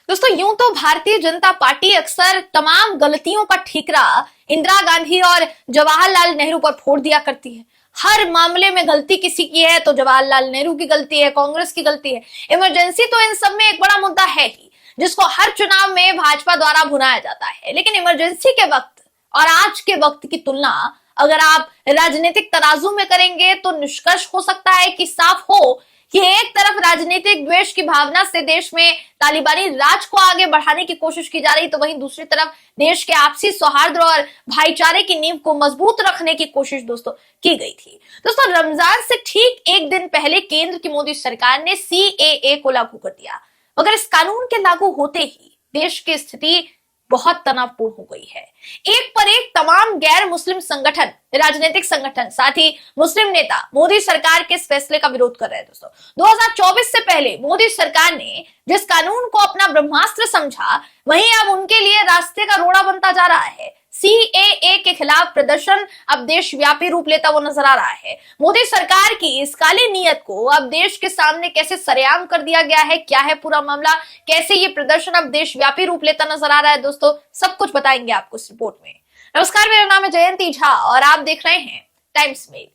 दोस्तों यूं तो भारतीय जनता पार्टी अक्सर तमाम गलतियों का ठीकरा इंदिरा गांधी और जवाहरलाल नेहरू पर फोड़ दिया करती है। हर मामले में गलती किसी की है तो जवाहरलाल नेहरू की गलती है, कांग्रेस की गलती है। इमरजेंसी तो इन सब में एक बड़ा मुद्दा है ही, जिसको हर चुनाव में भाजपा द्वारा भुनाया जाता है। लेकिन इमरजेंसी के वक्त और आज के वक्त की तुलना अगर आप राजनीतिक तराजू में करेंगे तो निष्कर्ष हो सकता है कि साफ हो कि एक तरफ राजनीतिक द्वेष की भावना से देश में तालिबानी राज को आगे बढ़ाने की कोशिश की जा रही, तो वहीं दूसरी तरफ देश के आपसी सौहार्द और भाईचारे की नींव को मजबूत रखने की कोशिश दोस्तों की गई थी। दोस्तों रमजान से ठीक एक दिन पहले केंद्र की मोदी सरकार ने CAA को लागू कर दिया, मगर इस कानून के लागू होते ही देश की स्थिति बहुत तनावपूर्ण हो गई है। एक पर एक तमाम गैर मुस्लिम संगठन, राजनीतिक संगठन, साथ ही मुस्लिम नेता मोदी सरकार के इस फैसले का विरोध कर रहे हैं। दोस्तों 2024 से पहले मोदी सरकार ने जिस कानून को अपना ब्रह्मास्त्र समझा, वहीं अब उनके लिए रास्ते का रोड़ा बनता जा रहा है। CAA के खिलाफ प्रदर्शन अब देशव्यापी रूप लेता हुआ नजर आ रहा है। मोदी सरकार की इस काली नीयत को अब देश के सामने कैसे सरेआम कर दिया गया है, क्या है पूरा मामला, कैसे ये प्रदर्शन अब देशव्यापी रूप लेता नजर आ रहा है, दोस्तों सब कुछ बताएंगे आपको इस रिपोर्ट में। नमस्कार, मेरा नाम है जयंती झा और आप देख रहे हैं टाइम्स मेल।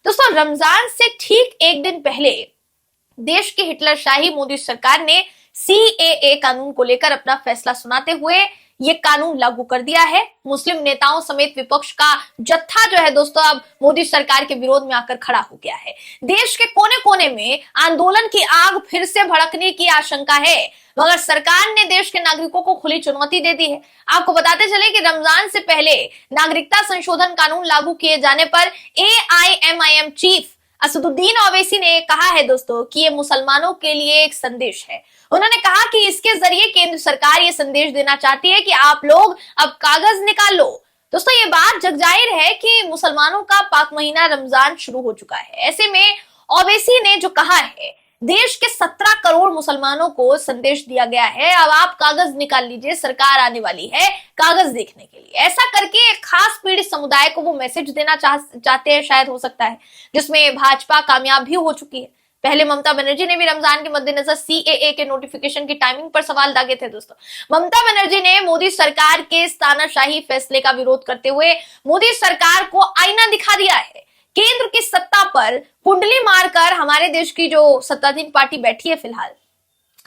दोस्तों रमजान से ठीक एक दिन पहले देश की हिटलरशाही मोदी सरकार ने CAA कानून को लेकर अपना फैसला सुनाते हुए ये कानून लागू कर दिया है। मुस्लिम नेताओं समेत विपक्ष का जत्था जो है दोस्तों अब मोदी सरकार के विरोध में आकर खड़ा हो गया है। देश के कोने कोने में आंदोलन की आग फिर से भड़कने की आशंका है, मगर सरकार ने देश के नागरिकों को खुली चुनौती दे दी है। आपको बताते चले कि रमजान से पहले नागरिकता संशोधन कानून लागू किए जाने पर AIMIM चीफ असदुद्दीन ओवैसी ने कहा है दोस्तों कि ये मुसलमानों के लिए एक संदेश है। उन्होंने कहा कि इसके जरिए केंद्र सरकार ये संदेश देना चाहती है कि आप लोग अब कागज निकाल लो। दोस्तों ये बात जग जाहिर है कि मुसलमानों का पाक महीना रमजान शुरू हो चुका है। ऐसे में ओवैसी ने जो कहा है, देश के 17 करोड़ मुसलमानों को संदेश दिया गया है, अब आप कागज निकाल लीजिए, सरकार आने वाली है कागज देखने के लिए। ऐसा करके एक खास पीड़ित समुदाय को वो मैसेज देना चाहते हैं, शायद हो सकता है, जिसमें भाजपा कामयाब भी हो चुकी है। पहले ममता बनर्जी ने भी रमजान के मद्देनजर CAA के नोटिफिकेशन की टाइमिंग पर सवाल दागे थे। दोस्तों ममता बनर्जी ने मोदी सरकार के इस तानाशाही फैसले का विरोध करते हुए मोदी सरकार को आईना दिखा दिया है। केंद्र की सत्ता पर कुंडली मारकर हमारे देश की जो सत्ताधीन पार्टी बैठी है फिलहाल,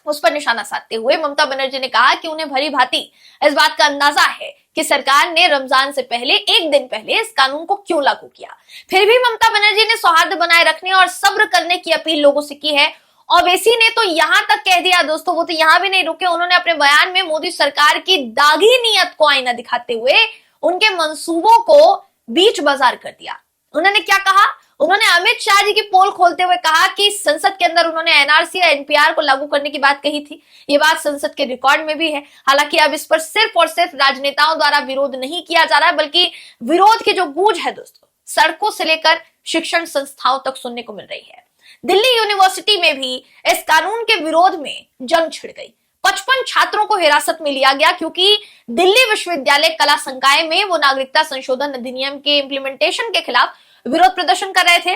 उस पर निशाना साधते हुए ममता बनर्जी ने कहा कि उन्हें भली भांति इस बात का अंदाजा है कि सरकार ने रमजान से पहले एक दिन पहले इस कानून को क्यों लागू किया। फिर भी ममता बनर्जी ने सौहार्द बनाए रखने और सब्र करने की अपील लोगों से की है। ओवैसी ने तो यहां तक कह दिया दोस्तों, वो तो यहां भी नहीं रुके, उन्होंने अपने बयान में मोदी सरकार की दागी नीयत को आईना दिखाते हुए उनके मंसूबों को बीच बाजार कर दिया। उन्होंने क्या कहा, उन्होंने अमित शाह जी की पोल खोलते हुए कहा कि संसद के अंदर उन्होंने NRC या NPR को लागू करने की बात कही थी। ये बात संसद के रिकॉर्ड में भी है। हालांकि अब इस पर सिर्फ और सिर्फ राजनेताओं द्वारा विरोध नहीं किया जा रहा है, बल्कि विरोध की जो गूंज है दोस्तों सड़कों से लेकर शिक्षण संस्थाओं तक सुनने को मिल रही है। दिल्ली यूनिवर्सिटी में भी इस कानून के विरोध में जंग छिड़ गई। 55 छात्रों को हिरासत में लिया गया क्योंकि दिल्ली विश्वविद्यालय कला संकाय में वो नागरिकता संशोधन अधिनियम के इम्प्लीमेंटेशन के खिलाफ विरोध प्रदर्शन कर रहे थे।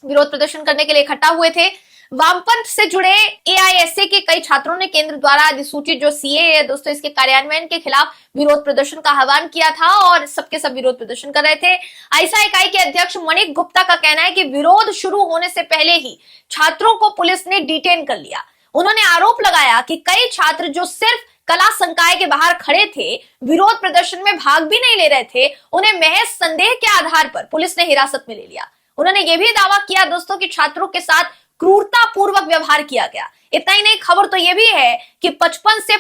विरोध प्रदर्शन करने के लिए इकट्ठा हुए थे। वामपंथ से जुड़े AISA के कई छात्रों ने केंद्र द्वारा अधिसूचित जो CAA है दोस्तों, इसके कार्यान्वयन के खिलाफ विरोध प्रदर्शन का आह्वान किया था और सबके सब विरोध प्रदर्शन कर रहे थे। ऐसा इकाई के अध्यक्ष मणिक गुप्ता का कहना है कि विरोध शुरू होने से पहले ही छात्रों को पुलिस ने डिटेन कर लिया। उन्होंने आरोप लगाया कि कई छात्र जो सिर्फ कला संकाय के बाहर खड़े थे, विरोध प्रदर्शन में भाग भी नहीं ले रहे थे, उन्हें महज संदेह के आधार पर पुलिस ने हिरासत में ले लिया। उन्होंने यह भी दावा किया दोस्तों कि छात्रों के साथ क्रूरता पूर्वक व्यवहार किया गया। इतना ही नहीं, खबर तो यह भी है कि 50 से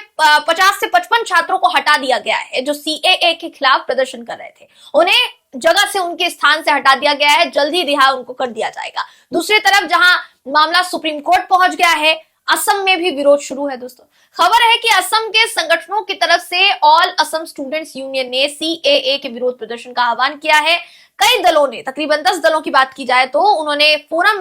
55 छात्रों को हटा दिया गया है जो CAA के खिलाफ प्रदर्शन कर रहे थे। उन्हें जगह से, उनके स्थान से हटा दिया गया है, जल्द ही रिहा उनको कर दिया जाएगा। दूसरी तरफ जहां मामला सुप्रीम कोर्ट पहुंच गया है, असम में भी विरोध शुरू है। दोस्तों खबर है कि असम के संगठनों की तरफ से ऑल असम स्टूडेंट्स यूनियन ने CAA के विरोध प्रदर्शन का आह्वान किया है। कई दलों ने, तकरीबन 10 दलों की बात की जाए तो, उन्होंने फोरम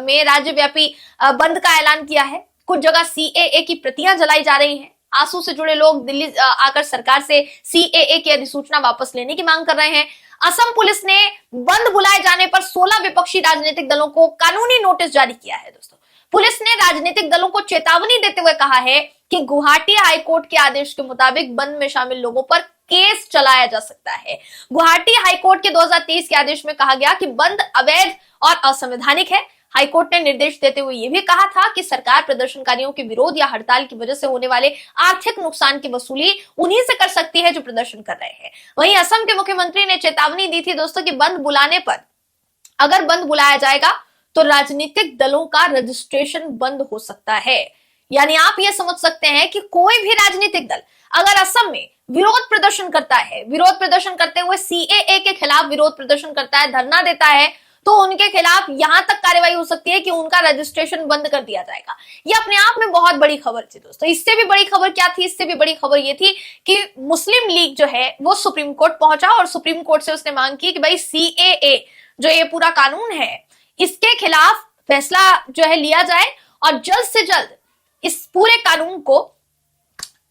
में राज्यव्यापी बंद का ऐलान किया है। कुछ जगह CAA की प्रतियां जलाई जा रही हैं। आंसू से जुड़े लोग दिल्ली आकर सरकार से CAA की अधिसूचना वापस लेने की मांग कर रहे हैं। असम पुलिस ने बंद बुलाए जाने पर 16 विपक्षी राजनीतिक दलों को कानूनी नोटिस जारी किया है। दोस्तों पुलिस ने राजनीतिक दलों को चेतावनी देते हुए कहा है कि गुवाहाटी हाईकोर्ट के आदेश के मुताबिक बंद में शामिल लोगों पर केस चलाया जा सकता है। गुवाहाटी हाईकोर्ट के 2023 के आदेश में कहा गया कि बंद अवैध और असंवैधानिक है। हाईकोर्ट ने निर्देश देते हुए यह भी कहा था कि सरकार प्रदर्शनकारियों के विरोध या हड़ताल की वजह से होने वाले आर्थिक नुकसान की वसूली उन्हीं से कर सकती है जो प्रदर्शन कर रहे हैं। वहीं असम के मुख्यमंत्री ने चेतावनी दी थी दोस्तों कि बंद बुलाने पर, अगर बंद बुलाया जाएगा तो राजनीतिक दलों का रजिस्ट्रेशन बंद हो सकता है। यानी आप ये समझ सकते हैं कि कोई भी राजनीतिक दल अगर असम में विरोध प्रदर्शन करता है, विरोध प्रदर्शन करते हुए सीएए के खिलाफ विरोध प्रदर्शन करता है, धरना देता है, तो उनके खिलाफ यहां तक कार्रवाई हो सकती है कि उनका रजिस्ट्रेशन बंद कर दिया जाएगा। ये अपने आप में बहुत बड़ी खबर थी दोस्तों। इससे भी बड़ी खबर क्या थी? इससे भी बड़ी खबर ये थी कि मुस्लिम लीग जो है वो सुप्रीम कोर्ट पहुंचा और सुप्रीम कोर्ट से उसने मांग की कि भाई सीएए जो ये पूरा कानून है इसके खिलाफ फैसला जो है लिया जाए और जल्द से जल्द इस पूरे कानून को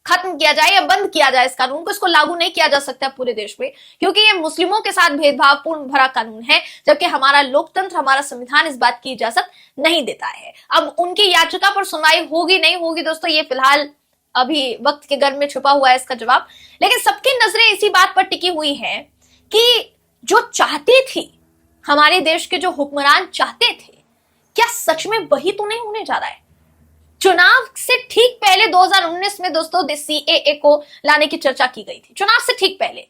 खत्म किया जाए या बंद किया जाए। इस कानून को, इसको लागू नहीं किया जा सकता पूरे देश में, क्योंकि ये मुस्लिमों के साथ भेदभावपूर्ण भरा कानून है, जबकि हमारा लोकतंत्र, हमारा संविधान इस बात की इजाजत नहीं देता है। अब उनकी याचिका पर सुनवाई होगी नहीं होगी दोस्तों, ये फिलहाल अभी वक्त के गर्भ में छुपा हुआ है इसका जवाब। लेकिन सबकी नजरें इसी बात पर टिकी हुई है कि जो चाहती थी हमारे देश के जो हुक्मरान चाहते थे, क्या सच में वही तो नहीं होने जा रहा है? चुनाव से ठीक पहले 2019 में दोस्तों सीएए को लाने की चर्चा की गई थी, चुनाव से ठीक पहले,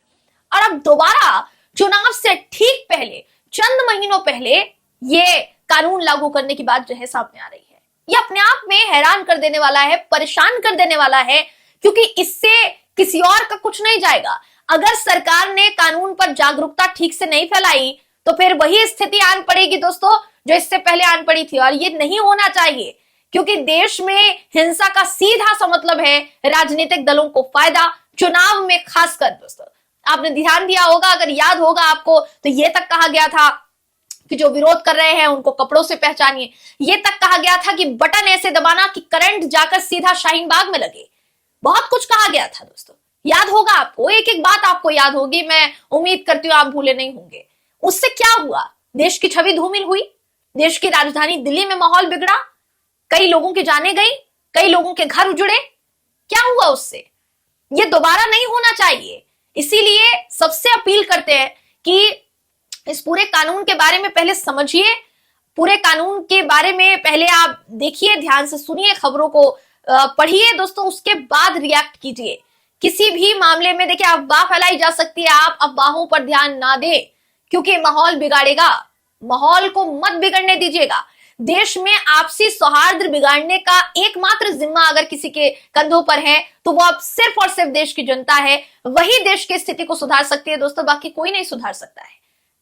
और अब दोबारा चुनाव से ठीक पहले, चंद महीनों पहले ये कानून लागू करने की बात जो है सामने आ रही है। ये अपने आप में हैरान कर देने वाला है, परेशान कर देने वाला है, क्योंकि इससे किसी और का कुछ नहीं जाएगा। अगर सरकार ने कानून पर जागरूकता ठीक से नहीं फैलाई तो फिर वही स्थिति आन पड़ेगी दोस्तों जो इससे पहले आन पड़ी थी, और ये नहीं होना चाहिए, क्योंकि देश में हिंसा का सीधा सा मतलब है राजनीतिक दलों को फायदा, चुनाव में खासकर। दोस्तों आपने ध्यान दिया होगा, अगर याद होगा आपको, तो ये तक कहा गया था कि जो विरोध कर रहे हैं उनको कपड़ों से पहचानिए। ये तक कहा गया था कि बटन ऐसे दबाना कि करंट जाकर सीधा शाहीन बाग में लगे। बहुत कुछ कहा गया था दोस्तों, याद होगा आपको, एक एक बात आपको याद होगी, मैं उम्मीद करती हूँ आप भूले नहीं होंगे। उससे क्या हुआ? देश की छवि धूमिल हुई, देश की राजधानी दिल्ली में माहौल बिगड़ा, कई लोगों की जानें गई, कई लोगों के घर उजड़े। क्या हुआ उससे? ये दोबारा नहीं होना चाहिए। इसीलिए सबसे अपील करते हैं कि इस पूरे कानून के बारे में पहले समझिए, पूरे कानून के बारे में पहले आप देखिए, ध्यान से सुनिए, खबरों को पढ़िए दोस्तों, उसके बाद रिएक्ट कीजिए। किसी भी मामले में देखिए अफवाह फैलाई जा सकती है, आप अफवाहों पर ध्यान ना दें, क्योंकि माहौल बिगाड़ेगा। माहौल को मत बिगड़ने दीजिएगा। देश में आपसी सौहार्द बिगाड़ने का एकमात्र जिम्मा अगर किसी के कंधों पर है तो वो अब सिर्फ और सिर्फ देश की जनता है। वही देश की स्थिति को सुधार सकती है दोस्तों, बाकी कोई नहीं सुधार सकता है।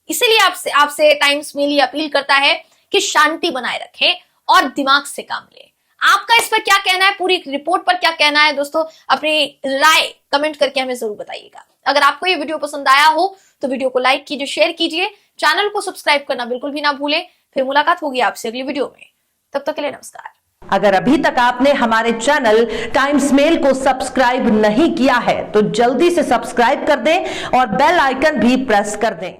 इसीलिए आपसे टाइम्स मेल अपील करता है कि शांति बनाए रखें और दिमाग से काम लें। आपका इस पर क्या कहना है, पूरी रिपोर्ट पर क्या कहना है दोस्तों, अपनी राय कमेंट करके हमें जरूर बताइएगा। अगर आपको ये वीडियो पसंद आया हो तो वीडियो को लाइक कीजिए, शेयर कीजिए, चैनल को सब्सक्राइब करना बिल्कुल भी ना भूलें। फिर मुलाकात होगी आपसे अगली वीडियो में, तब तक के लिए नमस्कार। अगर अभी तक आपने हमारे चैनल टाइम्स मेल को सब्सक्राइब नहीं किया है तो जल्दी से सब्सक्राइब कर दें और बेल आइकन भी प्रेस कर दें।